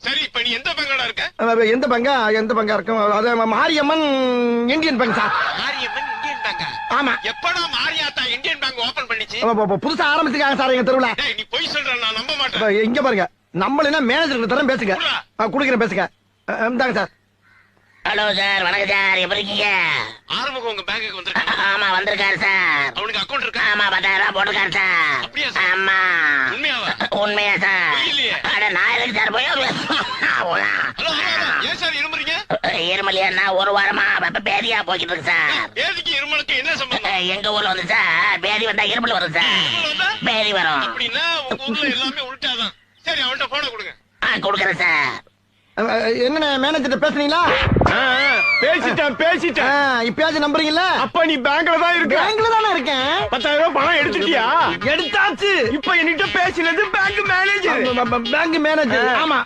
சரி இப்ப நீ எந்த பங்கடா இருக்க? எந்த பங்கா இருக்கும்? அது Mariamman Indian bank sir. Mariamman Indian பேங்கா? ஆமா. எப்படா மாரியாத்தா இந்தியன் பேங்க் ஓபன் பண்ணிச்சு? புதுசா ஆரம்பிச்சிருக்காங்க சார் எங்க தெருவுல. டேய் நீ போய் சொல்ற, நான் நம்ப மாட்டேன். இங்க பாருங்க, நம்மள மேனேஜருக்கு தரம் பேசுங்க. குடுக்கிறேன் பேசுங்க. இந்தாங்க சார். ஹலோ சார், வணக்கம் சார், எப்படி இருக்கீங்க? ஆறுமுகம் உங்க பேங்குக்கு வந்திருக்காங்க. ஆமா வந்திருக்காரு சார். அவனுக்கு அக்கவுண்ட் இருக்கா? ஆமா 10,000 ரூபாய் போட்டுருக்காரு சார். அப்படியா சார்? ஆமா. உண்மையாவா? உண்மையா சார்? இல்லையே. அட நான் எதுக்கு சார் போய் ஹலோ ஏன் சார் இருமுறீங்க? இருமலியா ஒரு வாரமா பேதியா போய்கிட்டு இருக்கு சார். பேதிக்கு இருமலுக்கு என்ன சம்பந்தம்? எங்க ஊர்ல வந்து சார் பேதி வந்தா இருமல் வரும் சார். இருமல் வந்தா? பேதி வரும். அப்படின்னா உங்க ஊர்ல எல்லாமே உள்டாதான். சரி அவன்கிட்ட போன கொடுங்க. கொடுக்குறேன் சார். என்ன மேனேஜர் பேசுறீங்களா? பேசிட்டேன். இப்பயாச்சும் நம்புறீங்களா? அப்ப நீ பேங்க்ல தான் இருக்க. பேங்க்ல தானே இருக்கேன். 10,000 ரூபாய் பணம் எடுத்துட்டியா? எடுத்தாச்சு. இப்ப என்கிட்ட பேசினது பேங்க் மேனேஜர். Bank manager. ஆமா.